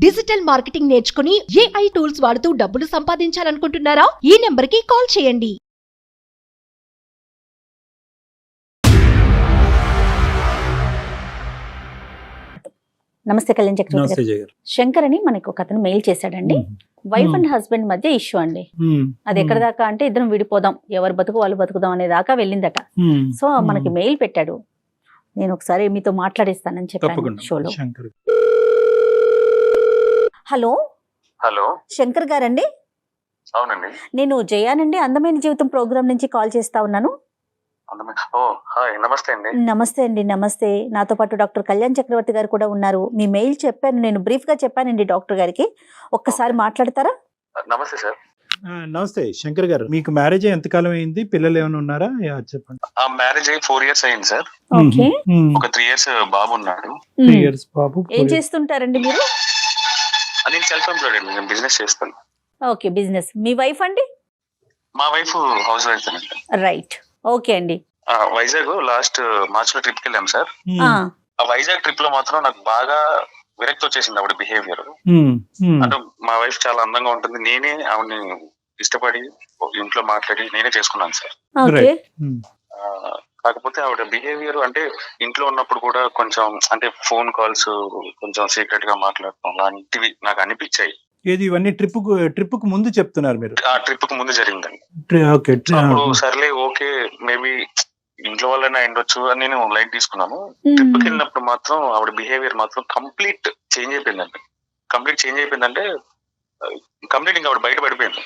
Digital marketing నేర్చుకుని AI tools వాడుతూ డబ్బులు సంపాదించాలనుకుంటున్నారా? ఈ నెంబర్కి కాల్ చేయండి. నమస్తే కళ్యాణ్ చక్రవర్తి గారు. శంకర్ అని మనకు ఒక అతను మెయిల్ చేశాడండి. వైఫ్ అండ్ హస్బెండ్ మధ్య ఇష్యూ అండి. అది ఎక్కడ దాకా అంటే ఇద్దరం విడిపోదాం, ఎవరు బతుకు వాళ్ళు బతుకుదాం అనే దాకా వెళ్ళిందట. సో మనకి మెయిల్ పెట్టాడు. నేను ఒకసారి మీతో మాట్లాడిస్తానని చెప్పాను షోలో. హలో హలో శంకర్ గారండి? అవునండి, నేను జయానండి, అందమైన జీవితం ప్రోగ్రామ్ నుంచి కాల్ చేస్తా ఉన్నాను. ఓ హాయ్, నమస్తే అండి. నమస్తే అండి. నమస్తే. నాతో పాటు డాక్టర్ కళ్యాణ్ చక్రవర్తి గారు కూడా ఉన్నారు. మీ మెయిల్ చెప్పాను, నేను బ్రీఫ్ గా చెప్పానండి డాక్టర్ గారికి. ఒక్కసారి మాట్లాడతారా? నమస్తే సార్. నమస్తే శంకర్ గారు. మీకు మ్యారేజ్ ఎంతకాలం అయింది? పిల్లలు ఏమైనా ఉన్నారా? చెప్పండి. ఆ మ్యారేజ్ అయ్యి 4 years అయింది సార్. ఓకే. ఒక 3 years బాబు ఉన్నాడు. 3 years బాబు. ఏం చేస్తుంటారండి మీరు? నేను సెల్ఫ్ ఎంప్లాయిడ్ అండి, నేను బిజినెస్ చేస్తాను. Okay, business. మీ వైఫ్ అండి? మా వైఫ్ హౌస్ వైఫ్ అండి. రైట్, ఓకే అండి. వైజాగ్ లాస్ట్ మార్చ్ లో ట్రిప్ కి వెళ్ళాం సార్. ఆ, ఆ వైజాగ్ ట్రిప్ లో మాత్రం నాకు బాగా విరక్తి వచ్చేసింది ఆవిడ బిహేవియర్. అంటే మా వైఫ్ చాలా అందంగా ఉంటుంది, నేనే ఆవిడని ఇష్టపడి ఇంట్లో మాట్లాడి నేనే చేసుకున్నాను సార్. ఓకే. కాకపోతే ఆవిడ బిహేవియర్ అంటే ఇంట్లో ఉన్నప్పుడు కూడా కొంచెం అంటే ఫోన్ కాల్స్ కొంచెం సీక్రెట్ గా మాట్లాడటం లాంటివి నాకు అనిపించాయి. ఏది ఇవన్నీ ట్రిప్ కు ముందు చెప్తున్నారు మీరు? ఆ ట్రిప్ కు ముందు జరిగిందండి. ఓకే. అప్పుడు సర్లే ఓకే మేబీ ఇంట్లో వాళ్ళైనా ఉండొచ్చు అని నేను లైట్ తీసుకున్నాను. ట్రిప్ కి వెళ్ళినప్పుడు మాత్రం ఆవిడ బిహేవియర్ మాత్రం కంప్లీట్ చేంజ్ అయిపోయిందండి. కంప్లీట్ చేంజ్ అయిపోయిందంటే కంప్లీట్ ఇంకా ఆవిడ బయట పడిపోయింది.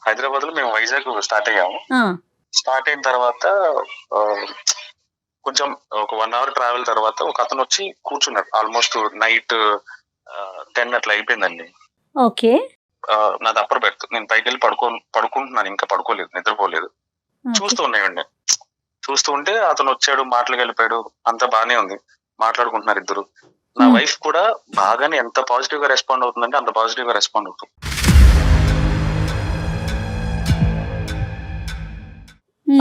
హైదరాబాద్ లో మేము వైజాగ్ స్టార్ట్ అయ్యాము. స్టార్ట్ అయిన తర్వాత కొంచెం ఒక 1 hour ట్రావెల్ తర్వాత ఒక అతను వచ్చి కూర్చున్నాడు. ఆల్మోస్ట్ నైట్ 10 అట్లా అయిపోయిందండి. ఓకే. నాది అప్పర్ బెర్త్, నేను పైకి వెళ్ళి పడుకుంటున్నాను, ఇంకా పడుకోలేదు, నిద్రపోలేదు. చూస్తూ ఉన్నాయండి. చూస్తూ ఉంటే అతను వచ్చాడు, మాటలు కలిపాడు, అంతా బానే ఉంది, మాట్లాడుకుంటున్నారు ఇద్దరు. నా వైఫ్ కూడా బాగానే ఎంత పాజిటివ్ గా రెస్పాండ్ అవుతుందంటే అంత పాజిటివ్ గా రెస్పాండ్ అవుతుంది.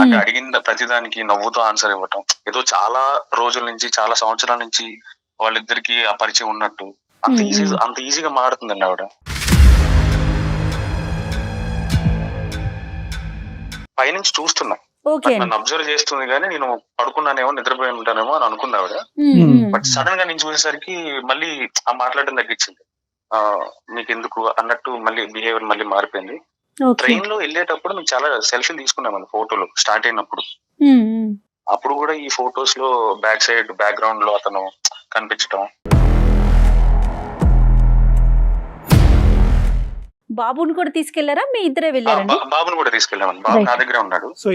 అంటే అడిగిన ప్రతిదానికి నవ్వుతూ ఆన్సర్ ఇవ్వటం, ఏదో చాలా రోజుల నుంచి చాలా సంవత్సరాల నుంచి వాళ్ళిద్దరికి ఆ పరిచయం ఉన్నట్టు అంత ఈజీగా మారుతుందండి ఆవిడ. పైనుంచి చూస్తున్నా, నన్ను అబ్జర్వ్ చేస్తుంది కానీ నేను పడుకున్నానేమో నిద్రపోయి ఉంటానేమో అని అనుకుంది ఆవిడ. బట్ సడన్ గా నేను చూసేసరికి మళ్ళీ ఆ మాట్లాడడం తగ్గించింది. మీకు ఎందుకు అన్నట్టు మళ్ళీ బిహేవియర్ మళ్ళీ మారిపోయింది. ట్రైన్ లో వెళ్ళేటప్పుడు మేము చాలా సెల్ఫీలు తీసుకున్నామండి ఫోటోలు స్టార్ట్ అయినప్పుడు. అప్పుడు కూడా ఈ ఫొటోస్ లో బ్యాక్ సైడ్ బ్యాక్గ్రౌండ్ లో అతను కనిపించడం. బాబుని కూడా తీసుకెళ్లారా? మీ ఇద్దరే వెళ్ళారండి? బాబుని కూడా తీసుకెళ్ళామండి. బాబు నా దగ్గరే ఉన్నాడు. సో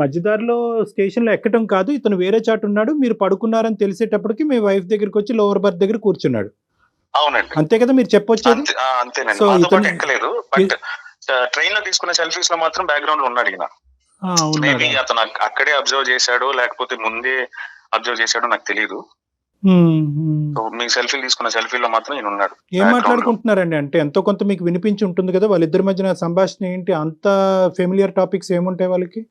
మధ్యదారిలో స్టేషన్ లో ఎక్కడం కాదు, ఇతను వేరే చాటు ఉన్నాడు, మీరు పడుకున్నారని తెలిసేటప్పటికి మీ వైఫ్ దగ్గరికి వచ్చి లోవర్ బర్త్ దగ్గర కూర్చున్నాడు. అవునండి, అంతే కదా మీరు చెప్పొచ్చు? అంతేనండి. మాతో పాటు ఎక్కలేదు, బట్ ట్రైన్ లో తీసుకున్న సెల్ఫీస్ లో మాత్రం బ్యాక్గ్రౌండ్ లో ఉన్నాడు ఈయన. మేబీ అతను అక్కడే అబ్జర్వ్ చేశాడో లేకపోతే ముందే అబ్జర్వ్ చేశాడో నాకు తెలియదు. మీ సెల్ఫీలు తీసుకున్న సెల్ఫీలో మాత్రం ఈయన ఉన్నాడు. ఏం మాట్లాడుకుంటున్నారండి? అంటే ఎంతో కొంత మీకు వినిపించి ఉంటుంది కదా, వాళ్ళిద్దరి మధ్యన సంభాషణ ఏంటి? అంత ఫెమిలియర్ టాపిక్స్ ఏముంటాయి వాళ్ళకి?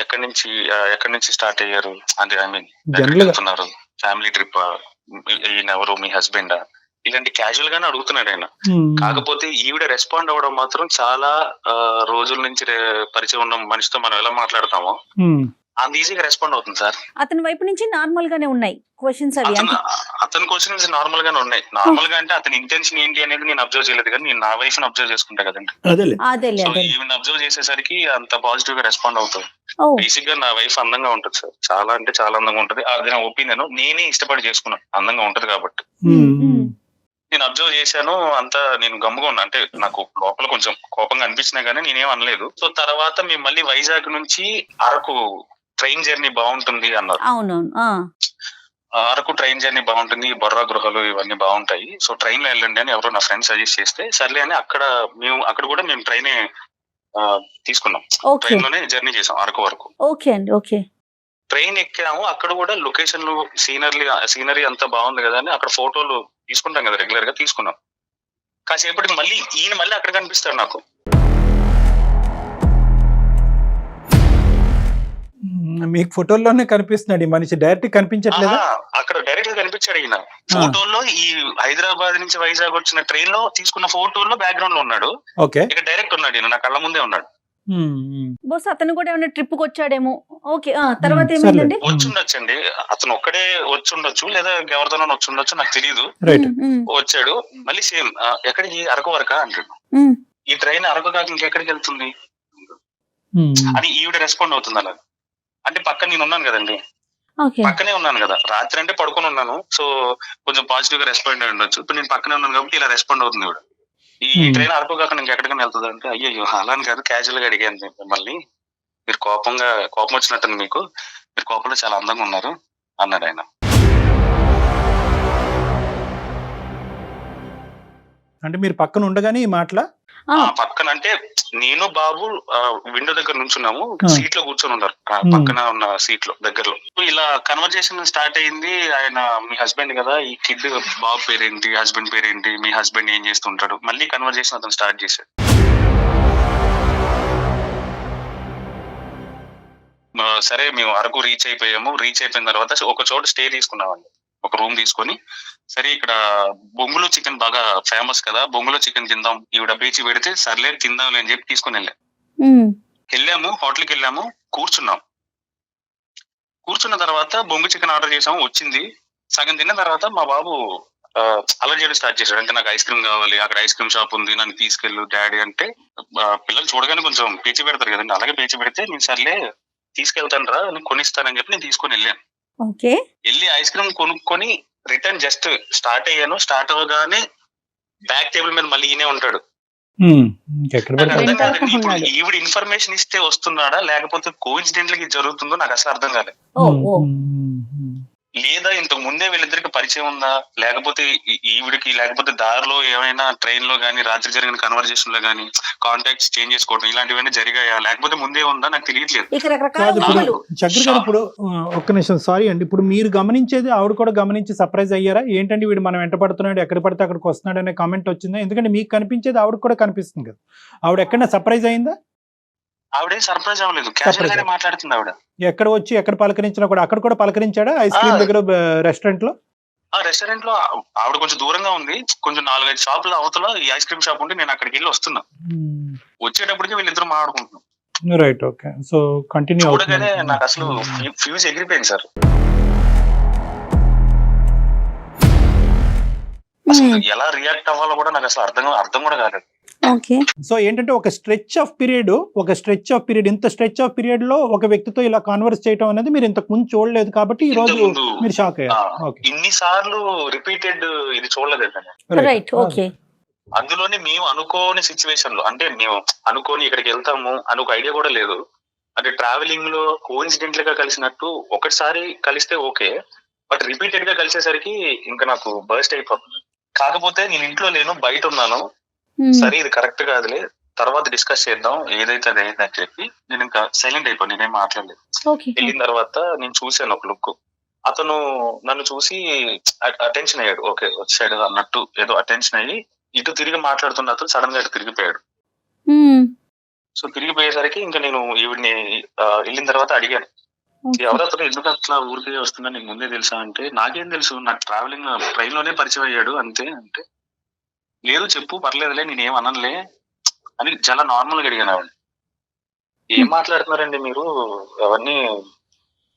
ఎక్కడి నుంచి స్టార్ట్ అయ్యారు అంటే, ఐ మీన్ ఫ్యామిలీ ట్రిప్, ఈయన ఎవరు, మీ హస్బెండ్, ఇలాంటి క్యాజువల్ గానే అడుగుతున్నాడు ఆయన. కాకపోతే ఈవిడ రెస్పాండ్ అవ్వడం మాత్రం చాలా రోజుల నుంచి పరిచయం ఉన్న మనిషితో మనం ఎలా మాట్లాడతామో అంత ఈజీగా రెస్పాండ్ అవుతుంది సార్. అతని వైపు నుంచి నార్మల్ గానే ఉన్నాయి క్వశ్చన్స్. అతని క్వశ్చన్స్ నార్మల్ గానే ఉన్నాయి. నార్మల్ గా అంటే అతని ఇంటెన్షన్ ఏంటి అనేది నేను అబ్జర్వ్ చేయలేదు, కానీ నేను నా వైఫ్ ని అబ్జర్వ్ చేసుకుంటా కదండి. ఈవెన్ అబ్జర్వ్ చేసేసరికి అంత పాజిటివ్ గా రెస్పాండ్ అవుతుంది. బేసిక్ గా నా వైఫ్ అందంగా ఉంటుంది సార్, చాలా అంటే చాలా అందంగా ఉంటుంది. అది నా ఒపీనియన్, నేనే ఇష్టపడి చేసుకున్నాను, అందంగా ఉంటది కాబట్టి. నేను అబ్జర్వ్ చేశాను, అంతా నేను గమ్ముగా ఉన్నా. అంటే నాకు లోపల కొంచెం కోపంగా అనిపించినా గానీ నేనేం అనలేదు. సో తర్వాత మేము మళ్ళీ వైజాగ్ నుంచి అరకు ట్రైన్ జర్నీ బాగుంటుంది అన్నారు. అరకు ట్రైన్ జర్నీ బాగుంటుంది, బొర్రా గృహలు ఇవన్నీ బాగుంటాయి, సో ట్రైన్ లో వెళ్ళండి అని ఎవరో నా ఫ్రెండ్ సజెస్ట్ చేస్తే సర్లే అని అక్కడ కూడా మేము ట్రైనే తీసుకున్నాం. ట్రైన్ లోనే జర్నీ చేసాం అరకు వరకు. ట్రైన్ ఎక్కాము, అక్కడ కూడా లొకేషన్లు సీనరీ అంతా బాగుంది కదా అని అక్కడ ఫోటోలు తీసుకుంటాం కదా రెగ్యులర్ గా, తీసుకున్నాం. కాసేపటికి మళ్ళీ ఈయన మళ్ళీ అక్కడ కనిపిస్తాడు నాకు. మీకు ఫోటోల్లోనే కనిపిస్తున్నాడు ఈ మనిషి, డైరెక్ట్ కనిపించట్లేదా? అక్కడ డైరెక్ట్ గా కనిపించాడు ఈయన ఫోటోల్లో. ఈ హైదరాబాద్ నుంచి వైజాగ్ వచ్చిన ట్రైన్ లో తీసుకున్న ఫోటోల్లో బ్యాక్గ్రౌండ్ లో ఉన్నాడు. ఓకే, ఇక డైరెక్ట్ ఉన్నాడు ఈయన, నా కళ్ళ ముందే ఉన్నాడు. బహుశా అతను కూడా ఏమైనా ట్రిప్ కి వచ్చాడేమో. ఓకే, తర్వాత ఏమైందండి? వచ్చుండొచ్చండి, అతను ఒక్కడే వచ్చుండొచ్చు లేదా ఎవరితోనో వచ్చుండొచ్చు, నాకు తెలియదు. వచ్చాడు మళ్ళీ సేమ్ ఎక్కడికి, అరకు వరకా అంటాడు. ఈ ట్రైన్ అరకు కాక ఇంకెక్కడికి వెళ్తుంది అని ఈవిడ రెస్పాండ్ అవుతుంది అలా. అంటే పక్కన నేను ఉన్నాను కదండి, పక్కనే ఉన్నాను కదా, రాత్రి అంటే పడుకొని ఉన్నాను, సో కొంచెం పాజిటివ్ గా రెస్పాండ్ అయి ఉండొచ్చు. ఇప్పుడు నేను పక్కనే ఉన్నాను కాబట్టి ఇలా రెస్పాండ్ అవుతుంది ఈవిడ. ఈ ట్రైన్ అరకు కాక ఇంకెక్కడికైనా వెళ్తుంది అంటే, అయ్యో అలా అని కాదు, క్యాజువల్ గా అడిగాను మిమ్మల్ని, మీరు కోపం వచ్చినట్టుంది మీకు, మీరు కోపంలో చాలా అందంగా ఉన్నారు అన్నాడు ఆయన. అంటే మీరు పక్కన ఉండగానే ఈ మాటలా? పక్కన అంటే నేను బాబు విండో దగ్గర నుంచున్నాము, సీట్ లో కూర్చొని ఉన్నారు, పక్కన ఉన్న సీట్ లో దగ్గరలో. ఇలా కన్వర్జేషన్ స్టార్ట్ అయింది. ఆయన మీ హస్బెండ్ కదా, ఈ కిడ్ బాబు పేరేంటి, హస్బెండ్ పేరేంటి, మీ హస్బెండ్ ఏం చేస్తుంటాడు, మళ్ళీ కన్వర్జేషన్ అతను స్టార్ట్ చేశాడు. సరే మేము అరకు రీచ్ అయిపోయాము. రీచ్ అయిపోయిన తర్వాత ఒక చోట స్టే తీసుకున్నామండి, ఒక రూమ్ తీసుకొని. సరే ఇక్కడ బొంగులో చికెన్ బాగా ఫేమస్ కదా, బొంగులో చికెన్ తిందాం, ఈవిడ పేచి పెడితే సర్లే తిందాం అని చెప్పి తీసుకుని వెళ్ళాము. హోటల్కి వెళ్ళాము, కూర్చున్న తర్వాత బొంగు చికెన్ ఆర్డర్ చేసాము, వచ్చింది. సగం తిన్న తర్వాత మా బాబు అలర్ట్ చేయడం స్టార్ట్ చేశాడు. అంటే నాకు ఐస్ క్రీమ్ కావాలి, అక్కడ ఐస్ క్రీమ్ షాప్ ఉంది, నన్ను తీసుకెళ్ళు డాడీ అంటే. పిల్లలు చూడగానే కొంచెం పేచి పెడతారు కదండి, అలాగే పేచి పెడితే నేను సర్లే తీసుకెళ్తాను రా, నేను కొనిస్తానని చెప్పి నేను తీసుకొని వెళ్ళాను. వెళ్ళి ఐస్ క్రీమ్ కొనుక్కొని రిటర్న్ జస్ట్ స్టార్ట్ అయ్యాను. స్టార్ట్ అవ్వగానే బ్యాక్ టేబుల్ మీద మళ్ళీ ఈయనే ఉంటాడు. ఈవిడ ఇన్ఫర్మేషన్ ఇస్తే వస్తున్నాడా లేకపోతే కోఇన్సిడెంటల్ గా జరుగుతుందో నాకు అసలు అర్థం కాలేదు. లేదా ఇంతకు ముందే వీళ్ళిద్దరికి పరిచయం ఉందా, లేకపోతే ఈవిడికి, లేకపోతే దారిలో ఏమైనా ట్రైన్ లో గానీ రాత్రి జరిగిన కన్వర్జేషన్ లో గానీ కాంటాక్ట్స్ చేంజ్ చేసుకోవడం ఇలాంటివన్నీ జరిగాయా, లేకపోతే ముందే ఉందా నాకు తెలియట్లేదు. ఇప్పుడు ఒక్క నిమిషం, సారీ అండి, ఇప్పుడు మీరు గమనించేది ఆవిడ కూడా గమనించి సర్ప్రైజ్ అయ్యారా? ఏంటంటే వీడు మనం వెంట పడుతున్నాడు, ఎక్కడ పడితే అక్కడికి వస్తున్నాడు అనే కామెంట్ వచ్చిందా? ఎందుకంటే మీకు కనిపించేది ఆవిడ కూడా కనిపిస్తుంది కదా, ఆవిడ ఎక్కడైనా సర్ప్రైజ్ అయిందా? ఆవిడే సర్ప్రైజ్ అవ్వలేదు, క్యాజువల్ గానే మాట్లాడుతుంది ఆవిడ. ఎక్కడ వచ్చి ఎక్కడ పలకరించినా కూడా అక్కడ కూడా పలకరించాడా? ఐస్ క్రీమ్ దగ్గర రెస్టారెంట్ లో? రెస్టారెంట్ లో ఆవిడ కొంచెం దూరంగా ఉంది, కొంచెం 4-5 షాపుల అవతల ఈ ఐస్ క్రీమ్ షాప్ ఉంటే నేను అక్కడికి వెళ్ళి వస్తున్నా. వచ్చేటప్పటికి వీళ్ళిద్దరు మాట్లాడుకుంటున్నాం. Right, okay. So continue. చూడగానే నాకు అసలు ఫ్యూజ్ ఎగిరిపోయింది సార్. అసలు ఎలా రియాక్ట్ అవ్వాలో కూడా నాకు అసలు అర్థం కూడా కాలేదు. సో ఏంటంటే ఒక స్ట్రెచ్ ఆఫ్ పీరియడ్ ఇంత స్ట్రెచ్ ఆఫ్ పీరియడ్ లో ఒక వ్యక్తితో ఇలా కాన్వర్స్ చేయడం అనేది మీరు ఇంతకు ముందు చూడలేదు కాబట్టి ఈ రోజు మీరు షాక్ అయ్యారు. ఇన్ని సార్లు రిపీటెడ్ ఇది చూడలేదు. అందులోనే మేము అనుకోని సిచ్యువేషన్ లో, అంటే మేము అనుకోని ఇక్కడికి వెళ్తాము అని ఒక ఐడియా కూడా లేదు. అంటే ట్రావెలింగ్ లో కోఇన్సిడెంటల్ గా కలిసినట్టు ఒకటిసారి కలిస్తే ఓకే, బట్ రిపీటెడ్ గా కలిసేసరికి ఇంకా నాకు బర్స్ట్ అయిపోతుంది. కాకపోతే నేను ఇంట్లో లేను, బయట ఉన్నాను. సరే ఇది కరెక్ట్ కాదులే, తర్వాత డిస్కస్ చేద్దాం, ఏదైతే అది అయింది అని చెప్పి నేను ఇంకా సైలెంట్ అయిపోయి నేనేం మాట్లాడలేదు. వెళ్ళిన తర్వాత నేను చూశాను ఒక లుక్, అతను నన్ను చూసి అటెన్షన్ అయ్యాడు, ఓకే వచ్చాడు అన్నట్టు ఏదో అటెన్షన్ అయ్యి ఇటు తిరిగి మాట్లాడుతున్న అతను సడన్ గా ఇటు తిరిగిపోయాడు. సో తిరిగిపోయేసరికి ఇంకా నేను ఈవిడ్ని వెళ్ళిన తర్వాత అడిగాను, ఎవరతను ఎందుకు అట్లా ఊరికే వస్తున్నా, నీకు ముందే తెలుసా అంటే, నాకేం తెలుసు, నాకు ట్రావెలింగ్ ట్రైన్ లోనే పరిచయం అయ్యాడు అంతే అంటే, లేదు చెప్పు పర్లేదులే నేనేం అనలే అని చాలా నార్మల్ గా అడిగాను ఆవిడ. ఏం మాట్లాడుతున్నారండి మీరు, ఎవరిని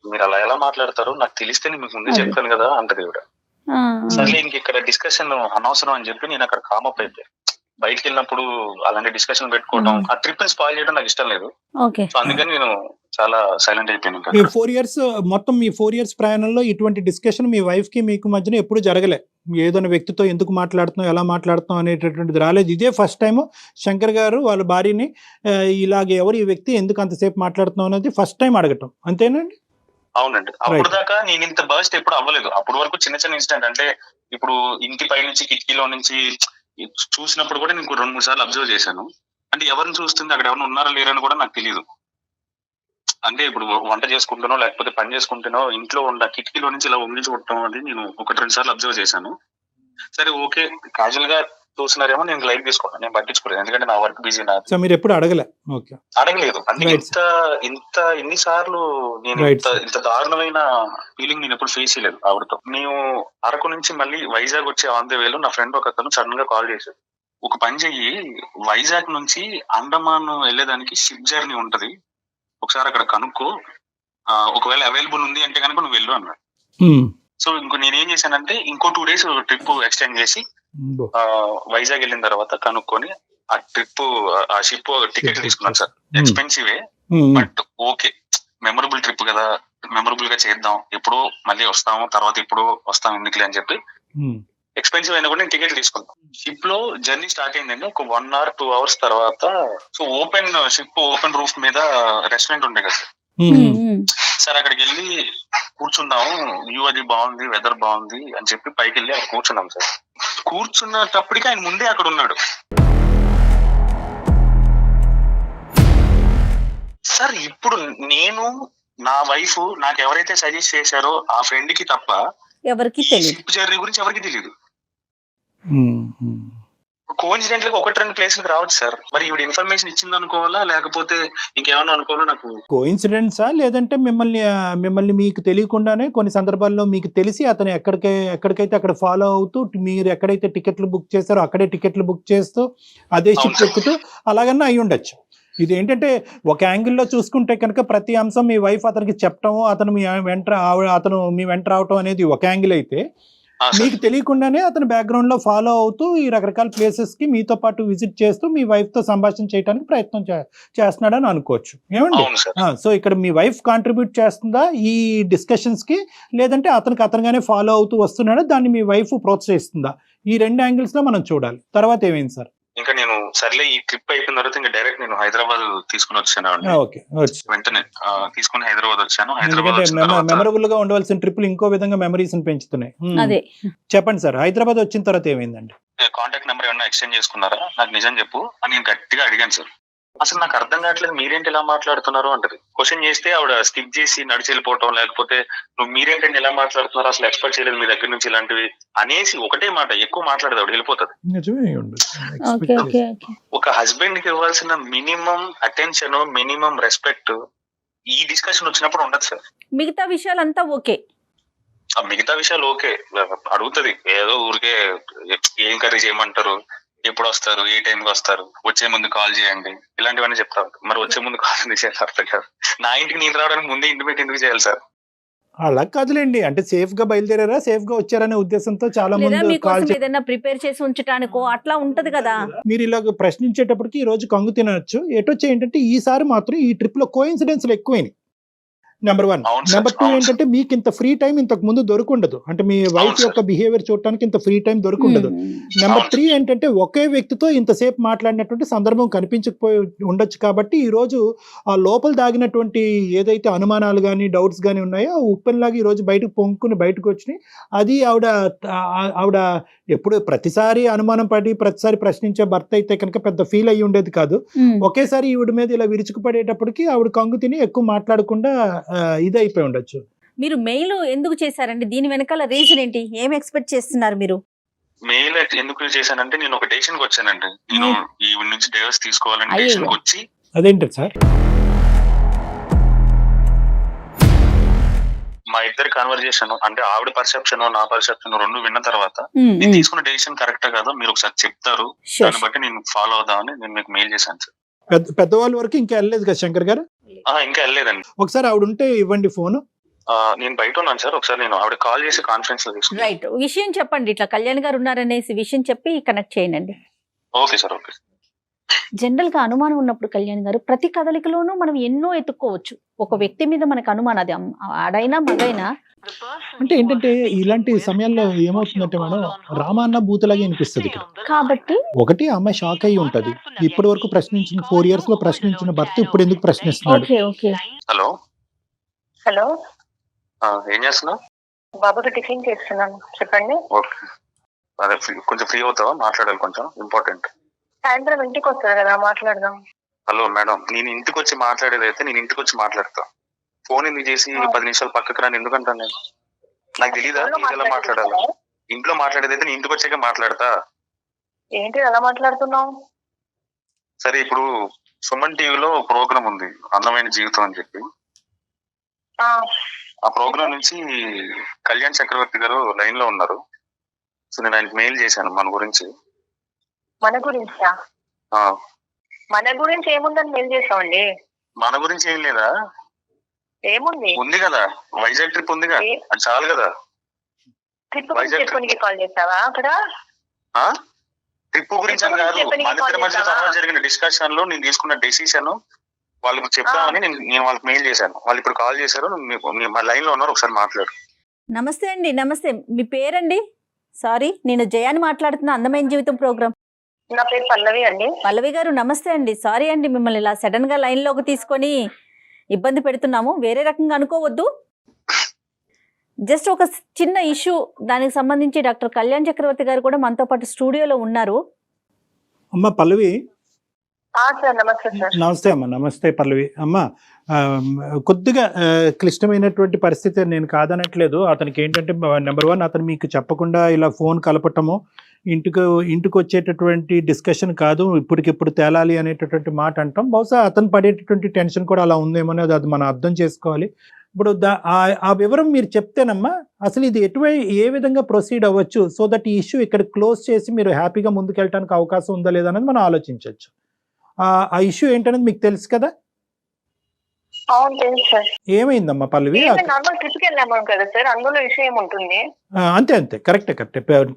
మీరు అలా ఎలా మాట్లాడతారు, నాకు తెలిస్తే నేను మీకు ముందే చెప్తాను కదా అంటది ఆవిడ. సర్లే ఇంక ఇక్కడ డిస్కషన్ అనవసరం అని చెప్పి నేను అక్కడ కామప్ అయిపోయాను. బయటకు వెళ్ళినప్పుడు అలాంటి డిస్కషన్ పెట్టుకోవడం, ఆ ట్రిప్ ని స్పాయిల్ చేయడం నాకు ఇష్టం లేదు. సో అందుకని నేను చాలా సైలెంట్ అయిపోయాను. మీ 4 years మొత్తం మీ 4 years ప్రయాణంలో ఇటువంటి డిస్కషన్ మీ వైఫ్ కి మీకు మధ్యన ఎప్పుడు జరగలే? ఏదైనా వ్యక్తితో ఎందుకు మాట్లాడుతున్నావు, ఎలా మాట్లాడుతున్నావు అనేటటువంటిది రాలేదు. ఇదే ఫస్ట్ టైం శంకర్ గారు వాళ్ళ భార్యని ఇలాగే ఎవరు ఈ వ్యక్తి ఎందుకు అంతసేపు మాట్లాడుతున్నావు అనేది ఫస్ట్ టైం అడగటం, అంతేనండి? అవునండి. అప్పుడు దాకా నేను ఇంత బర్స్ట్ ఎప్పుడు అవ్వలేదు. అప్పటి వరకు చిన్న చిన్న ఇన్సిడెంట్, అంటే ఇప్పుడు ఇంటి పై నుంచి కిటికీలో నుంచి చూసినప్పుడు కూడా నేను 2-3 సార్లు అబ్జర్వ్ చేశాను. అంటే ఎవరిని చూస్తుంది, అక్కడ ఎవరైనా ఉన్నారా లేరని కూడా నాకు తెలియదు. అంటే ఇప్పుడు వంట చేసుకుంటానో లేకపోతే పని చేసుకుంటానో ఇంట్లో ఉన్న కిటికీలో నుంచి ఇలా వంగి చూడటం అది నేను 1-2 సార్లు అబ్జర్వ్ చేశాను. సరే ఓకే, క్యాజువల్ గా చూస్తున్నారేమో నేను లైట్ తీసుకున్నాను, నేను పట్టించుకోలేదు ఎందుకంటే నా వర్క్ బిజీ. నా సో మీరు ఎప్పుడు అడగలే? ఓకే, అడగలేదు. అందుకే ఇంత ఎన్నిసార్లు నేను ఇంత దారుణమైన ఫీలింగ్ నేను ఎప్పుడు ఫేస్ చేయలేదు ఆవిడతో. మేము అరకు నుంచి మళ్ళీ వైజాగ్ వచ్చే ఆన్ ద వేలో నా ఫ్రెండ్ ఒక అతను సడన్ గా కాల్ చేశాడు, ఒక పని చెయ్యి, వైజాగ్ నుంచి అండమాన్ వెళ్ళేదానికి షిప్ జర్నీ ఉంటది, ఒకసారి అక్కడ కనుక్కో, ఒకవేళ అవైలబుల్ ఉంది అంటే కనుక నువ్వు వెళ్ళు అన్నాడు. సో నేనేం చేశానంటే ఇంకో 2 days ట్రిప్ ఎక్స్టెండ్ చేసి వైజాగ్ వెళ్ళిన తర్వాత కనుక్కొని ఆ ట్రిప్ ఆ షిప్ టికెట్ తీసుకున్నాను సార్. ఎక్స్పెన్సివే బట్ ఓకే, మెమరబుల్ ట్రిప్ కదా, మెమరబుల్ గా చేద్దాం, ఎప్పుడో మళ్ళీ వస్తాము, తర్వాత ఇప్పుడు వస్తాం ఎందుకులే అని చెప్పి ఎక్స్పెన్సివ్ అయినా కూడా నేను టికెట్ తీసుకున్నాను. షిప్ లో జర్నీ స్టార్ట్ అయిందండి ఒక 1 or 2 hours తర్వాత. సో షిప్ ఓపెన్ రూఫ్ మీద రెస్టారెంట్ ఉండే కదా సార్, అక్కడికి వెళ్ళి కూర్చున్నాము, వ్యూ అది బాగుంది, వెదర్ బాగుంది అని చెప్పి పైకి వెళ్ళి అక్కడ కూర్చున్నాం సార్. కూర్చున్నప్పటికీ ఆయన ముందే అక్కడ ఉన్నాడు సార్. ఇప్పుడు నేను నా వైఫ్ నాకు ఎవరైతే సజెస్ట్ చేశారో ఆ ఫ్రెండ్ కి తప్ప ఎవరికి షిప్ జర్నీ గురించి ఎవరికి తెలియదు. కోఇన్సిడెంట్ గా 1-2 ప్లేస్లకు రావచ్చు సార్. మరి ఈవిడ ఇన్ఫర్మేషన్ ఇచ్చింది అనుకోవాలా లేకపోతే ఇంకేమన్నా అనుకోవాలా? నాకు కోఇన్సిడెన్సా లేదంటే మిమ్మల్ని మీకు తెలియకుండానే కొన్ని సందర్భాల్లో మీకు తెలిసి అతను ఎక్కడికైతే అక్కడ ఫాలో అవుతూ మీరు ఎక్కడైతే టికెట్లు బుక్ చేస్తారో అక్కడే టికెట్లు బుక్ చేస్తూ అదే షిప్ ఎక్కుతూ అలాగన్నా అయి ఉండొచ్చు. ఇది ఏంటంటే ఒక యాంగిల్లో చూసుకుంటే కనుక ప్రతి అంశం మీ వైఫ్ అతనికి చెప్పటము, అతను మీ వెంట రావటం అనేది ఒక యాంగిల్ అయితే, మీకు తెలియకుండానే అతను బ్యాక్గ్రౌండ్ లో ఫాలో అవుతూ ఈ రకరకాల ప్లేసెస్ కి మీతో పాటు విజిట్ చేస్తూ మీ వైఫ్ తో సంభాషణ చేయడానికి ప్రయత్నం చేస్తున్నాడని అనుకోవచ్చు. ఏమండి? సో ఇక్కడ మీ వైఫ్ కాంట్రిబ్యూట్ చేస్తుందా ఈ డిస్కషన్స్ కి, లేదంటే అతనుగానే ఫాలో అవుతూ వస్తున్నాడా, దాన్ని మీ వైఫ్ ప్రోత్సహిస్తుందా? ఈ 2 యాంగిల్స్ లో మనం చూడాలి. తర్వాత ఏమైంది సార్? ఇంకా నేను సర్లే ఈ ట్రిప్ అయిపోయిన తర్వాత ఇంకా డైరెక్ట్ నేను హైదరాబాద్ తీసుకుని వచ్చాను. వెంటనే తీసుకుని హైదరాబాద్ వచ్చాను. మెమరబుల్ గా ఉండవలసిన ట్రిప్లు ఇంకో విధంగా మెమరీస్ పెంచుతున్నాయి. చెప్పండి సార్, హైదరాబాద్ వచ్చిన తర్వాత ఏమైందండి? కాంటాక్ట్ నెంబర్ ఏమన్నా ఎక్స్చేంజ్ చేసుకున్నారా, నాకు నిజం చెప్పు అని నేను గట్టిగా అడిగాను సార్. అసలు నాకు అర్థం కావట్లేదు, మీరేంటి ఇలా మాట్లాడుతున్నారు అంటది. క్వశ్చన్ చేస్తే ఆవిడ స్కిప్ చేసి నడిచి వెళ్ళిపోవటం, లేకపోతే నువ్వు మీరేంటంటే ఇలా మాట్లాడుతున్నారు, అసలు ఎక్స్పెక్ట్ చేయలేదు మీ దగ్గర నుంచి ఇలాంటివి అనేసి ఒకటే మాట ఎక్కువ మాట్లాడదు ఆవిడ, వెళ్ళిపోతుంది. ఒక హస్బెండ్ కి ఇవ్వాల్సిన మినిమం అటెన్షన్, మినిమం రెస్పెక్ట్ ఈ డిస్కషన్ వచ్చినప్పుడు ఉండదు సార్. మిగతా విషయాలంతా ఓకే, మిగతా విషయాలు ఓకే, అడుగుతుంది ఏదో ఊరికే ఏం కర్రీ చేయమంటారు, ఎప్పుడు వస్తారు, ఏ టైంకి వస్తారు, వచ్చే ముందు కాల్ చేయండి, ఇలాంటివన్నీ చెప్తా ఉంటారు. మరి వచ్చే ముందు కాల్ ఎందుకు చేయాలి అర్థం కాదు. నా ఇంటికి నేను రావడానికి ముందే ఇంటిమేట్ ఎందుకు చేయాలి సార్? అలా కాదులేండి, అంటే సేఫ్ గా బయలుదేరారా, సేఫ్ గా వచ్చారనే ఉద్దేశంతో చాలా మంది కాల్ ఏదైనా ప్రిపేర్ చేసి ఉంచడానికో అట్లా ఉంటది కదా. మీరు ఇలాగ ప్రశ్నించేటప్పటికి ఈ రోజు కంగు తినచ్చు. ఎటొచ్చి ఏంటంటే ఈసారి మాత్రం ఈ ట్రిప్ లో కోఇన్సిడెన్స్లు ఎక్కువైనాయి. నెంబర్ 1. నెంబర్ 2 ఏంటంటే మీకు ఇంత ఫ్రీ టైం ఇంతకు ముందు దొరుకుండదు, అంటే మీ వైఫ్ యొక్క బిహేవియర్ చూడటానికి ఇంత ఫ్రీ టైం దొరుకుండదు. నెంబర్ 3 ఏంటంటే ఒకే వ్యక్తితో ఇంతసేపు మాట్లాడినటువంటి సందర్భం కనిపించకపోయి ఉండొచ్చు. కాబట్టి ఈ రోజు ఆ లోపల దాగినటువంటి ఏదైతే అనుమానాలు కానీ డౌట్స్ కానీ ఉన్నాయో ఆ ఉప్పెనలాగా ఈ రోజు బయటకు పొంగుకుని బయటకు వచ్చినాయి. అది ఆవిడ ఎప్పుడు ప్రతిసారి అనుమానం పడి ప్రతిసారి ప్రశ్నించే భర్త అయితే కనుక పెద్ద ఫీల్ అయ్యి ఉండేది కాదు. ఒకేసారి ఈవిడ మీద ఇలా విరుచుకుపడేటప్పటికి ఆవిడ కంగు తిని ఎక్కువ మాట్లాడకుండా ఇది అయిపోయి ఉండొచ్చు. మీరు మెయిల్ ఎందుకు చేశారండి? దీని వెనకాల రీజన్ ఏంటి? ఏం ఎక్స్పెక్ట్ చేస్తున్నారు మీరు? మెయిల్ ఎందుకు చేశానంటే నేను ఒక డెసిషన్ కి వచ్చానండి. నేను ఈ నుంచి డైవర్స్ తీసుకోవాలని డెసిషన్ కి వచ్చి. అదేంటి సార్? మా ఇద్దరి కన్వర్జేషన్ అంటే ఆవిడ పర్సెప్షన్ నా పర్సెప్షన్ రెండు విన్న తర్వాత నేను తీసుకున్న డెసిషన్ కరెక్టా కాదో మీరు ఒకసారి చెప్తారు, దాన్ని బట్టి నేను ఫాలో అవుదామని నేను మీకు మెయిల్ చేశాను సార్. పెద్దవాళ్ళ వరకు ఇంకా వెళ్ళలేదు కదా శంకర్ గారు? ఇంకా వెళ్ళలేదండి. ఒకసారి ఆవిడ ఉంటే ఇవ్వండి ఫోన్. నేను బయట ఉన్నాను సార్, ఒకసారి నేను ఆవిడ కాల్ చేసి కాన్ఫరెన్స్ లో తీసుకున్నాను. రైట్, విషయం చెప్పండి, ఇట్లా కళ్యాణ్ గారు ఉన్నారనేసి విషయం చెప్పి కనెక్ట్ చేయండి. Okay sir. ఓకే. జనరల్ గా అనుమానం ఉన్నప్పుడు కళ్యాణ్ గారు ప్రతి కదలికలోనూ మనం ఎన్నో ఎత్తుక్కోవచ్చు. ఒక వ్యక్తి మీద మనకు అనుమానం, అది ఆడైనా మగైనా. అంటే ఏంటంటే ఇలాంటి సమయాల్లో ఏమవుతుందంటే మేడం రామాన్న బూతులాగే అనిపిస్తుంది. కాబట్టి ఒకటి అమ్మాయి షాక్ అయ్యి ఉంటది. ఇప్పటి వరకు ప్రశ్నించిన 4 years లో ప్రశ్నించిన భర్త ఇప్పుడు ఎందుకు ప్రశ్నిస్తున్నాడు? హలో హలో, ఏం చేస్తున్నావు? బాబుకి టిఫిన్ చేస్తున్నాను, చెప్పండి. ఓకే, అదే కొంచెం ఫ్రీ అవుతావా? మాట్లాడాలి, కొంచెం ఇంపార్టెంట్. సాయంత్రం ఇంటికి వస్తారు కదా, మాట్లాడదాం. హలో మేడం, నేను ఇంటికి వచ్చి మాట్లాడేది అయితే నేను ఇంటికి వచ్చి మాట్లాడతా. ఫోన్ ఎందుకు చేసి 10 నిమిషాలు పక్కకు రాని ఎందుకంటాను నేను? నాకు తెలీదా ఎలా మాట్లాడాలి? ఇంట్లో మాట్లాడేది అయితే నేను ఇంటికి వచ్చాక మాట్లాడతా. ఏంటి అలా మాట్లాడుతున్నావు? సరే ఇప్పుడు సుమన్ టీవీలో ప్రోగ్రామ్ ఉంది అందమైన జీవితం అని చెప్పి. ఆ ప్రోగ్రామ్ నుంచి కళ్యాణ్ చక్రవర్తి గారు లైన్ లో ఉన్నారు. సో నేను ఆయనకి మెయిల్ చేశాను మన గురించి. మన గురించా? మన గురించి ఏముందని మెయిల్ చేసామండి. మన గురించి ఏం లేదా? ఏముంది? ఉంది కదా, వైజాగ్ ట్రిప్ ఉంది కదా, అది చాలు కదా. ట్రిప్ గురించి కాల్ చేసావా? అక్కడ ట్రిప్ గురించి అని కాదు, మన ఇద్దరి మధ్య తర్వాత జరిగిన డిస్కషన్ లో నేను తీసుకున్న డెసిషన్ వాళ్ళకి చెప్తామని నేను వాళ్ళకి మెయిల్ చేశాను. వాళ్ళు ఇప్పుడు కాల్ చేశారు, మా లైన్ లో ఉన్నారు, ఒకసారి మాట్లాడు. నమస్తే అండి. నమస్తే, మీ పేరండి? సారీ, నేను జయాని మాట్లాడుతున్నా, అందమైన జీవితం ప్రోగ్రామ్. నా పేరు పల్లవి అండి. పల్లవి గారు నమస్తే అండి. సారీ అండి, మిమ్మల్ని ఇలా సడన్ గా లైన్ లోకి తీసుకొని ఇబ్బంది పెడుతున్నాము, వేరే రకంగా అనుకోవద్దు. జస్ట్ ఒక చిన్న ఇష్యూ, దానికి సంబంధించి డాక్టర్ కళ్యాణ్ చక్రవర్తి గారు కూడా మనతో పాటు స్టూడియోలో ఉన్నారు. అమ్మ పల్లవి. సార్ నమస్తే సార్. నమస్తే అమ్మ. నమస్తే పల్లవి. అమ్మ కొద్దిగా క్లిష్టమైనటువంటి పరిస్థితి, నేను కాదనట్లేదు. అతనికి ఏంటంటే నెంబర్ 1 అతను మీకు చెప్పకుండా ఇలా ఫోన్ కలపటము, ఇంటికి వచ్చేటటువంటి డిస్కషన్ కాదు, ఇప్పటికిప్పుడు తేలాలి అనేటటువంటి మాట అంటాం. బహుశా అతను పడేటటువంటి టెన్షన్ కూడా అలా ఉందేమో, అది మనం అర్థం చేసుకోవాలి. ఇప్పుడు ఆ వివరం మీరు చెప్తేనమ్మా అసలు ఇది ఏ విధంగా ప్రొసీడ్ అవ్వచ్చు, సో దట్ ఈ ఇష్యూ ఇక్కడ క్లోజ్ చేసి మీరు హ్యాపీగా ముందుకెళ్ళడానికి అవకాశం ఉందా లేదా అనేది మనం ఆలోచించవచ్చు. ఆ ఇష్యూ ఏంటనేది మీకు తెలుసు కదా? అవును తెలుసు సార్. ఏమైందమ్మా పల్లవి? నార్మల్ ట్రిప్ కి వెళ్ళాము కదా సార్, అందులో విషయం ఏముంటుంది? అంతే కరెక్ట్.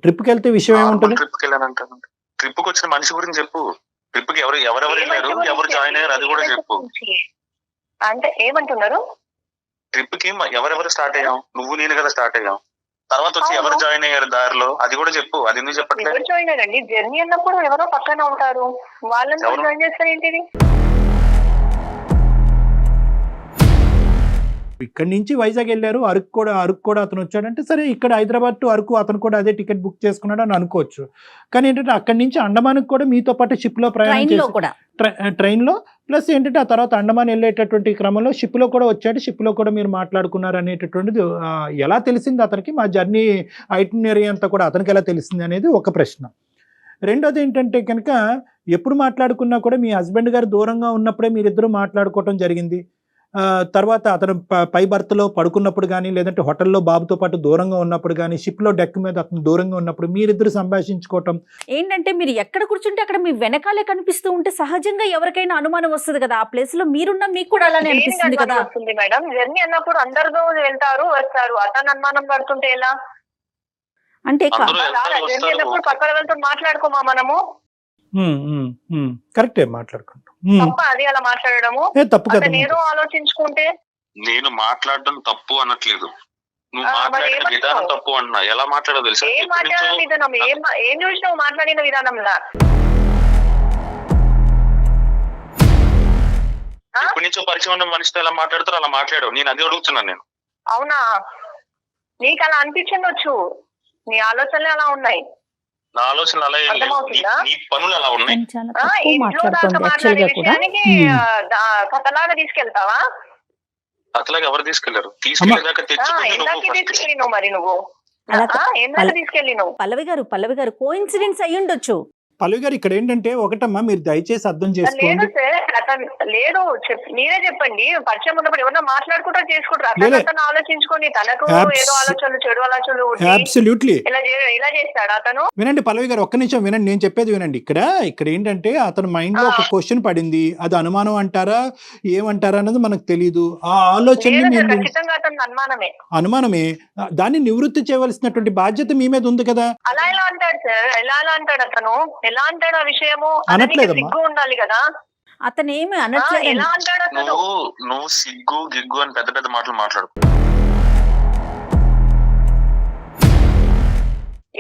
ట్రిప్ కి వెళ్తే విషయం ఏముంటుంది? ట్రిప్ కి వెళ్ళానంటాను. ట్రిప్ కి వచ్చిన మనిషి గురించి చెప్పు. ట్రిప్ కి ఎవరెవరు వెళ్ళారు, ఎవరు జాయిన్ అయ్యారు, అది కూడా చెప్పు. అంటే ఏమంటున్నారు? ట్రిప్ కి ఎవరెవరు స్టార్ట్ అయ్యాం, నువ్వు నేను కదా స్టార్ట్ అయ్యాం. తర్వాత వచ్చి ఎవరు జాయిన్ అయ్యారు దారిలో, అది కూడా చెప్పు. అది ఎందుకు చెప్పట్లేదు? ఎవరు జాయిన్ అయ్యారండి? జర్నీ అన్నప్పుడు ఎవరో పక్కన ఉంటారు, వాళ్ళని జాయిన్ చేస్తారు ఏంటిది? ఇక్కడి నుంచి వైజాగ్ వెళ్ళారు, అరకు కూడా అతను వచ్చాడంటే సరే, ఇక్కడ హైదరాబాద్ టు అరకు అతను కూడా అదే టికెట్ బుక్ చేసుకున్నాడు అని అనుకోవచ్చు. కానీ ఏంటంటే అక్కడి నుంచి అండమాన్కి కూడా మీతో పాటు షిప్ లో ప్రయాణం చేసి, ట్రైన్ లో ప్లస్ ఏంటంటే ఆ తర్వాత అండమాన్ వెళ్ళేటటువంటి క్రమంలో షిప్ లో కూడా వచ్చాడు, షిప్ లో కూడా మీరు మాట్లాడుకున్నారు అనేటటువంటిది ఎలా తెలిసింది అతనికి? మా జర్నీ ఐటినరీ అంతా కూడా అతనికి ఎలా తెలిసింది అనేది ఒక ప్రశ్న. రెండోది ఏంటంటే కనుక ఎప్పుడు మాట్లాడుకున్నా కూడా మీ హస్బెండ్ గారు దూరంగా ఉన్నప్పుడే మీరిద్దరూ మాట్లాడుకోవటం జరిగింది. తర్వాత అతను పై బర్త్లో పడుకున్నప్పుడు కానీ, లేదంటే హోటల్లో బాబుతో పాటు దూరంగా ఉన్నప్పుడు కానీ, షిప్లో డెక్ మీద అతను దూరంగా ఉన్నప్పుడు మీరిద్దరు సంభాషించుకోవటం ఏంటంటే, మీరు ఎక్కడ కూర్చుంటే అక్కడ మీ వెనకాలే కనిపిస్తూ ఉంటే సహజంగా ఎవరికైనా అనుమానం వస్తుంది కదా. ఆ ప్లేస్ లో మీరున్నా మీకు కూడా అలానే అనిపిస్తుంది కదా. మేడం, జర్నీ అన్నప్పుడు అందరూ వెళ్తారు వస్తారు, అతను అనుమానం పడుతుంటే ఎలా? అంటే జర్నీ అన్నప్పుడు పక్కన వెళ్తూ మాట్లాడుకోమా మనము. కరెక్టే మాట్లాడుకుంటాం. తప్ప అది అలా మాట్లాడడము తప్పు కదా. నేను ఆలోచించుకుంటే నేను మాట్లాడడం తప్పు అనట్లేదు, నువ్వు మాట్లాడిన విధానం తప్పు అన్నా. ఎలా మాట్లాడో తెలుసా? ఏం మాట్లాడిన విధానం? ఏం చూసినావు మాట్లాడిన విధానంలా? ఎప్పటి నుంచో పరిచయం ఉన్న మనిషితో ఎలా మాట్లాడతారో అలా మాట్లాడావు. నేను అది అడుగుతున్నాను. నేను అవునా? నీకు అలా అనిపించవచ్చు, నీ ఆలోచనలు అలా ఉన్నాయి. నా ఆలోచనలు అలా ఏం లేవు, నీ పనులు అలా ఉన్నాయి. కథలాగా తీసుకెళ్తావా? కథలాగా ఎవరు తీసుకెళ్లారు? తీసుకెళ్లేదాకా తీసుకెళ్ళినావు. మరి నువ్వు తీసుకెళ్ళినావు? పల్లవి గారు కోఇన్సిడెన్స్ అయ్యి ఉండొచ్చు. పల్లవి గారు, ఇక్కడ ఏంటంటే ఒకటమ్మా, మీరు దయచేసి అర్థం చేసుకోండి. లేదు, మీరే చెప్పండి. పరిచయం ఉన్నప్పుడు ఎవరన్నా మాట్లాడుకుంటా చేసుకుంటారు, అతను ఆలోచించుకొని తనకు ఏదో ఆలోచనలు, చెడు ఆలోచనలు ఇలా చేస్తాడు అతను. వినండి పల్లవి గారు, ఒక్క నిమిషం వినండి, నేను చెప్పేది వినండి. ఇక్కడ ఏంటంటే అతని మైండ్ లో ఒక క్వశ్చన్ పడింది, అది అనుమానం అంటారా ఏమంటారా అన్నది మనకు తెలీదు. ఆ ఆలోచన అనుమానమే, దాన్ని నివృత్తి చేయవలసినటువంటి బాధ్యత మీ మీద ఉంది కదా. అలా ఎలా అంటాడు సార్? ఎలా అంటాడు అతను? ఎలా అంటాడు ఆ విషయము? సిగ్గు ఉండాలి కదా. అతను ఏమి అనట్లేదు. ఎలా అంటాడు అతను? నువ్వు సిగ్గు గిగ్గు అని పెద్ద పెద్ద మాటలు మాట్లాడు.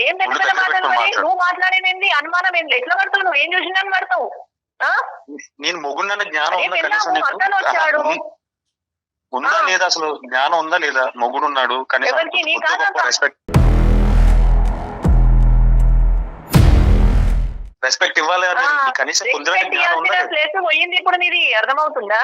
ఏం పెద్ద పెద్ద మాటలు? నువ్వు మాట్లాడేది అనుమానం ఏంటి? ఎట్లా పడతావు? నువ్వు ఏం చూసినా పడతావు? నేను మొగుండన్న జ్ఞానం వచ్చాడు ఉందా లేదా? అసలు జ్ఞానం ఉందా లేదా? మొగుడున్నాడు, కనీసం రెస్పెక్ట్ ఇవ్వాలి. కనీసం ప్లేస్ పోయింది ఇప్పుడు, నీది అర్థమవుతుందా?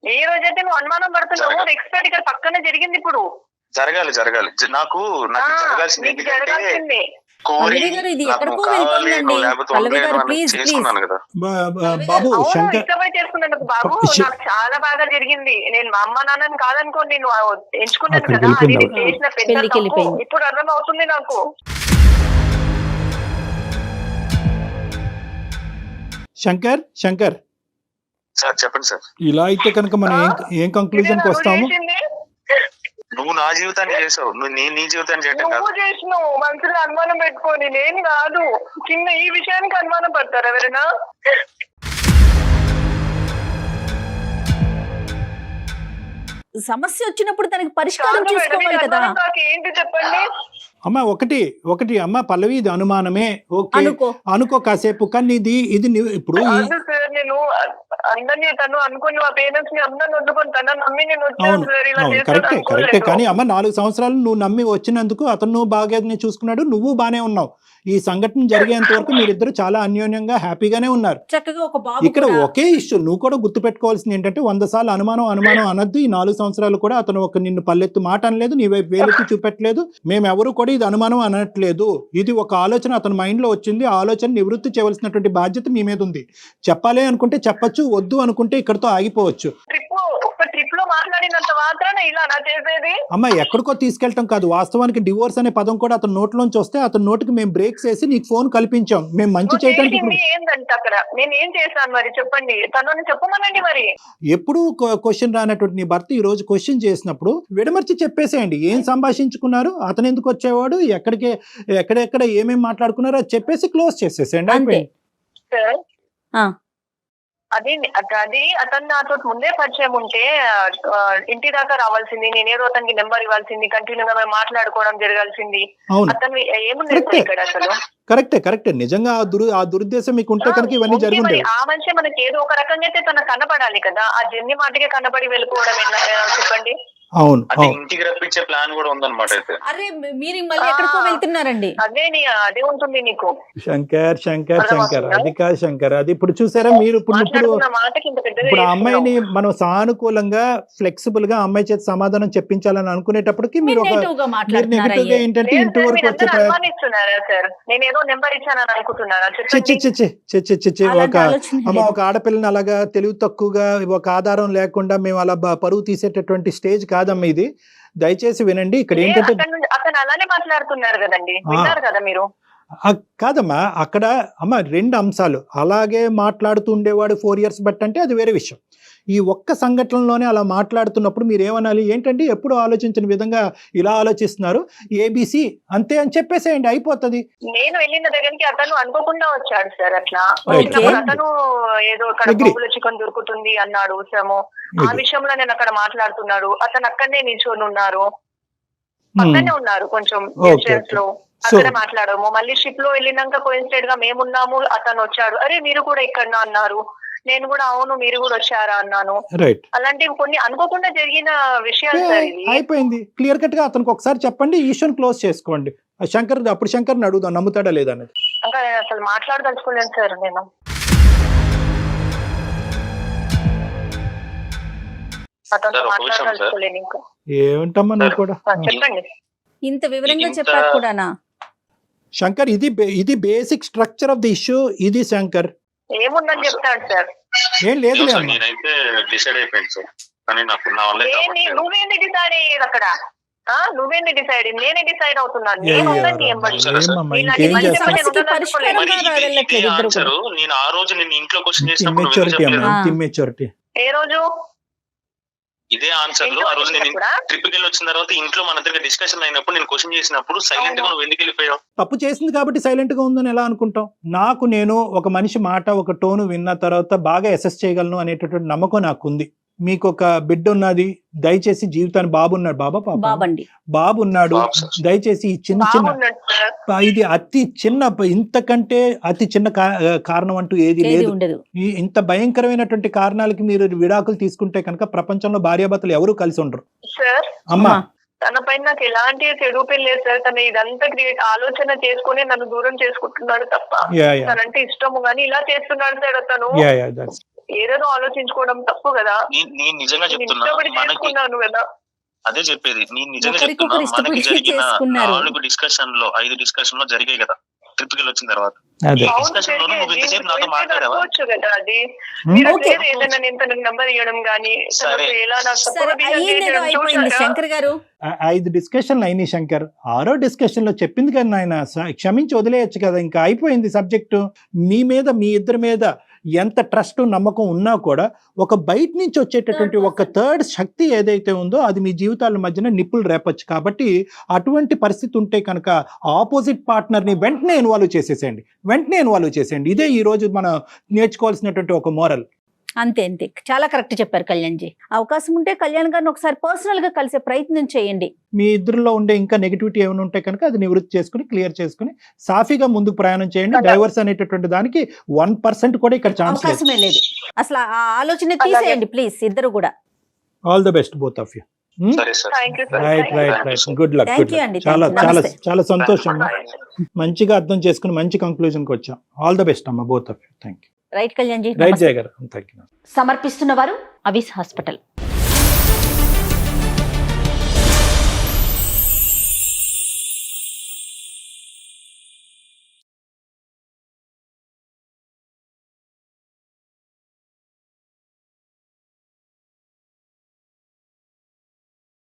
ఈ రోజైతే నువ్వు అనుమానం పడుతున్నావు, ఎక్స్పర్ట్ ఇక్కడ పక్కనే జరిగింది ఇప్పుడు. జరగాలి నాకు జరగాల్సింది నీకు ఏంటంటే జరగాల్సిందే. పల్లవి గారు ఇది ఎక్కడికో వెళ్తుందండి. పల్లవి గారు ప్లీజ్ చేసుకున్నాను కదా. బాబు అవును, శంకర్ ఇష్టమై చేసుకున్నాను బాబు. నాకు చాలా బాగా జరిగింది. నేను మా అమ్మ నాన్నని కాదనుకోండి, నేను ఎంచుకున్నాను అక్కడికి కదా, అది వెళ్ళిపోయింది నేను చేసిన పెద్ద పెళ్ళికి తప్పు. వెళ్ళిపోయింది. ఇప్పుడు అర్థం అవుతుంది నాకు. శంకర్ సార్ చెప్పండి సార్. ఇలా అయితే కనుక మనం ఏం కంక్లూజన్ కి వస్తాము? నువ్వు నా జీవితాన్ని చేసావు, నువ్వు నీ జీవితాన్ని చేయటం కాదు. నువ్వు చేసినావు మనసులో అనుమానం పెట్టుకొని, నేను కాదు. చిన్న ఈ విషయానికి అనుమానం పడతారు ఎవరైనా? సమస్య వచ్చినప్పుడు దానికి పరిష్కారం చేసుకోవాలి కదా. ఏంటి చెప్పండి. అమ్మ ఒకటి అమ్మ పల్లవి, ఇది అనుమానమే, ఓకే అనుకో కాసేపు, కానీ ఇది ఇప్పుడు సార్ నేను అందరినీ తను అనుకుని మా పేరెంట్స్ ని అందరిని వద్దుకొని తన నమ్మి నేను వచ్చాను సార్. ఇలా కరెక్టే కానీ అమ్మ 4 సంవత్సరాలు నువ్వు నమ్మి వచ్చినందుకు అతను బాగా చూసుకున్నాడు, నువ్వు బానే ఉన్నావు. ఈ సంఘటన జరిగేంత వరకు మీరిద్దరు చాలా అన్యోన్యంగా హ్యాపీగానే ఉన్నారు. చక్కగా ఒక బాబు. ఇక్కడ ఒకే ఇష్యూ నువ్వు కూడా గుర్తు పెట్టుకోవాల్సింది ఏంటంటే 100 సార్లు అనుమానం అనొద్దు. ఈ 4 సంవత్సరాలు కూడా అతను నిన్ను పల్లెత్తు మాట అనలేదు, నీ వైపు వేలెత్తి చూపెట్టలేదు. మేమెవరు కూడా ఇది అనుమానం అనట్లేదు. ఇది ఒక ఆలోచన అతని మైండ్ లో వచ్చింది. ఆ ఆలోచన నివృత్తి చేయవలసినటువంటి బాధ్యత మీ మీద ఉంది. చెప్పాలి అనుకుంటే చెప్పచ్చు, వద్దు అనుకుంటే ఇక్కడతో ఆగిపోవచ్చు. ట్రిప్ లో మాట్లాడినంత మాత్రాన ఇలా నా చేసేది? అమ్మ ఎక్కడికో తీసుకెళ్ళటం కాదు, వాస్తవానికి డివోర్స్ అనే పదం కూడా అతని నోట్లోంచి వస్తే అతని నోటికి మేము బ్రేక్స్ వేసి నీకు ఫోన్ కల్పించాం. మేము మంచి చేయడానికి ఏంటంటే అక్కడ నేను ఏం చేశాను మరి చెప్పండి, తనని చెప్పమనండి. మరి ఎప్పుడు క్వశ్చన్ రానటువంటి నీ భర్త ఈ రోజు క్వశ్చన్ చేసినప్పుడు విడమర్చి చెప్పేసేయండి. ఏం సంభాషించుకున్నారు, అతను ఎందుకు వచ్చేవాడు, ఎక్కడెక్కడ ఏమేమి మాట్లాడుకున్నారో అది చెప్పేసి క్లోజ్ చేసేసేయండి. అయిపోయింది. అది అతను నాతో ముందే పరిచయం ఉంటే ఇంటి దాకా రావాల్సింది, నేనేదో అతనికి నెంబర్ ఇవ్వాల్సింది, కంటిన్యూగా మేము మాట్లాడుకోవడం జరగాల్సింది. అతను ఏముంది ఇక్కడ అసలు? కరెక్టే నిజంగా ఆ దురుద్దేశం మీకు ఉంటే కనుక ఇవన్నీ జరుగుతాయి. ఆ మనిషి మనకి ఏదో ఒక రకంగా అయితే తనకు కనపడాలి కదా. ఆ జన్ని మాటకే కనపడి వెళ్ళిపోవడం చెప్పండి. అవును, ఇంటికి రప్పించే ప్లాన్ కూడా ఉందన్నమాట. అయితే అరే మీరు మళ్ళీ ఎక్కడికో వెళ్తున్నారండి. అదే ఉంటుంది నీకు. శంకర్ అది కాదు శంకర్, అది ఇప్పుడు చూసారా మీరు ఇప్పుడు ఆ అమ్మాయిని మనం సానుకూలంగా ఫ్లెక్సిబుల్ గా అమ్మాయి చేత సమాధానం చెప్పించాలని అనుకునేటప్పటికి మీరు నెగటివ్ గా ఏంటంటే ఇంటి వరకు వచ్చే ఒక ఆడపిల్లని అలాగా తెలివి తక్కువగా ఒక ఆధారం లేకుండా మేము అలా పరువు తీసేటటువంటి స్టేజ్ కాదమ్మా ఇది. దయచేసి వినండి. ఇక్కడ ఏంటంటే అతను అలానే మాట్లాడుతున్నారు కదండి, విన్నారు కదా మీరు? కాదమ్మా, అక్కడ అమ్మ 2 అంశాలు. అలాగే మాట్లాడుతూ ఉండేవాడు 4 years బట్ అంటే అది వేరే విషయం. ఈ ఒక్క సంఘటనలోనే అలా మాట్లాడుతున్నప్పుడు మీరు ఏమనాలి, ఏంటంటే ఎప్పుడు ఆలోచించిన విధంగా ఇలా ఆలోచిస్తున్నారు, ఏబిసి అంతే అని చెప్పేసేయండి, అయిపోతుంది. నేను వెళ్ళిన దగ్గరికి అతను అనుకోకుండా వచ్చాడు సార్. అట్లా అతను ఏదో అక్కడ చికెన్ దొరుకుతుంది అన్నాడు. ఆ విషయంలో నేను అక్కడ మాట్లాడుతున్నాడు. అతను అక్కడనే నిల్చొని ఉన్నారు, పక్కనే ఉన్నారు కొంచెం డిస్టెన్స్ లో. అక్కడ మాట్లాడము. మళ్ళీ షిప్ లో వెళ్ళినాక కోయిన్సైడ్ గా మేమున్నాము, అతను వచ్చాడు. అరే మీరు కూడా ఇక్కడ అన్నారు. నేను కూడా అవును మీరు కూడా వచ్చారా అన్నాను. అలాంటివి కొన్ని అనుకోకుండా జరిగిన విషయాలు సార్. అయిపోయింది. క్లియర్ కట్ గా అతనికి ఒకసారి చెప్పండి, ఈశ్వర్ క్లోజ్ చేసుకోండి. అప్పుడు శంకర్ని అడుగుదాం నమ్ముతాడా లేదా అనేది. ఇంకా నేను అసలు మాట్లాడదలుచుకోలేను సార్. నేను అతను మాట్లాడదలుచుకోలేను ఇంకా. ఏమంటమ్మా నువ్వు కూడా చెప్పండి. ఇంత వివరంగా చెప్పాక కూడానా శంకర్? ఇది basic structure of the issue. ఇది శంకర్ ఏముందని చెప్తాడు సార్. ఏం లేదు, నేనైతే డిసైడ్ అయిపోయింది సార్. కానీ నాకు నువ్వేంది డిసైడ్ అయ్యేది అక్కడ? నువ్వేంది డిసైడ్? నేనే డిసైడ్ అవుతున్నాను. నేను ఆ రోజు నేను ఇంట్లో క్వశ్చన్ చేసినప్పుడు ఏ రోజు ఇదే ఆన్సర్ లో ఆ రోజు నేను ట్రిప్ కి వెళ్ళి వచ్చిన తర్వాత ఇంట్లో మన దగ్గర డిస్కషన్ అయినప్పుడు నేను క్వశ్చన్ చేసినప్పుడు సైలెంట్ గా నువ్వు ఎందుకు వెళ్ళిపోయావు? తప్పు చేసింది కాబట్టి సైలెంట్ గా ఉందని ఎలా అనుకుంటాం? నేను ఒక మనిషి మాట ఒక టోను విన్న తర్వాత బాగా అసెస్ చేయగలను అనేటటువంటి నమ్మకం నాకు ఉంది. మీకు ఒక బిడ్డ ఉన్నది, దయచేసి జీవితాన్ని బాబు ఉన్నాడు, దయచేసి ఈ చిన్న ఇది అతి చిన్న, ఇంతకంటే అతి చిన్న కారణం అంటూ ఏది లేదు. ఇంత భయంకరమైనటువంటి కారణాలకి మీరు విడాకులు తీసుకుంటే కనుక ప్రపంచంలో భార్యాభర్తలు ఎవరూ కలిసి ఉండరు. అమ్మా తన పైన నాకు ఎలాంటి చెడు లేదు సార్. తను ఇదంతా ఆలోచన చేసుకుని నన్ను దూరం చేసుకుంటున్నాడు తప్ప తనంటే ఇష్టము గానీ ఇలా చేస్తున్నాడు సార్. తను ఏదేదో ఆలోచించుకోవడం తప్పు కదా. నేను నిజంగా చెప్తున్నాను కదా. అదే చెప్పేది. నేను నిజంగా ఒకరికొకరు చెప్తున్నా, మనకి ఇష్టపడి జరిగిన చేసుకున్నారు. 4 డిస్కషన్ లో 5 డిస్కషన్ లో జరిగాయి కదా ట్రిప్ కి వచ్చిన తర్వాత. అదే ఈ డిస్కషన్ లో నువ్వు ఇంతసేపు నాతో మాట్లాడావా? అనుకోవచ్చు కదా అది. Hmm? మీరు Okay. అట్లేదు ఏదైనా నేను తనకు నంబర్ ఇవ్వడం గానీ సరే. తనకు ఎలా నాకు సరే, తప్పుగా behave అయ్యిందేదో చేయడం అయిపోయింది చూసారా? శంకర్ గారు. 5 డిస్కషన్లు అయినాయి శంకర్. 6వ డిస్కషన్ లో చెప్పింది కదా నాయన, క్షమించి వదిలేయచ్చు కదా, ఇంకా అయిపోయింది సబ్జెక్టు. మీ మీద, మీ ఇద్దరి మీద ఎంత ట్రస్ట్ నమ్మకం ఉన్నా కూడా ఒక బయట నుంచి వచ్చేటటువంటి ఒక థర్డ్ శక్తి ఏదైతే ఉందో అది మీ జీవితాల మధ్యన నిప్పులు రేపచ్చు. కాబట్టి అటువంటి పరిస్థితి ఉంటే కనుక ఆపోజిట్ పార్ట్నర్ని వెంటనే ఇన్వాల్వ్ చేసేసేయండి, ఇదే ఈ రోజు మనం నేర్చుకోవాల్సినటువంటి ఒక మోరల్. అంతే అంతే, చాలా కరెక్ట్ చెప్పారు కళ్యాణ్ జీ. అవకాశం ఉంటే కళ్యాణ్ గారిని ఒకసారి పర్సనల్ గా కలిసే ప్రయత్నం చేయండి. మీ ఇద్దరిలో ఉండే ఇంకా నెగిటివిటీ ఏమైనా ఉంటే కనుక అది నివృత్తి చేసుకుని క్లియర్ చేసుకుని సాఫీగా ముందుకు ప్రయాణం చేయండి. డైవర్స్ అనేటటువంటి దానికి 1% కూడా ఇక్కడ ఛాన్స్ లేదు. అవకాశమే లేదు అసలు. ఆ ఆలోచన తీసేయండి ప్లీజ్, ఇద్దరు కూడా. All the best both of you. సరే sir. Thank you, sir. Right Thank you. Right right, good luck. Thank you అండి. చాలా Thank you. చాలా నమస్తే. చాలా సంతోషం. మంచిగా అర్థం చేసుకుని మంచి కంక్లూజన్కి వచ్చాం. ఆల్ ద బెస్ట్ అమ్మ both of you. Thank you. Right Kalyan ji. Right Jaya గారు. Thank you. సమర్పిస్తున్న వారు అవిస్ హాస్పిటల్.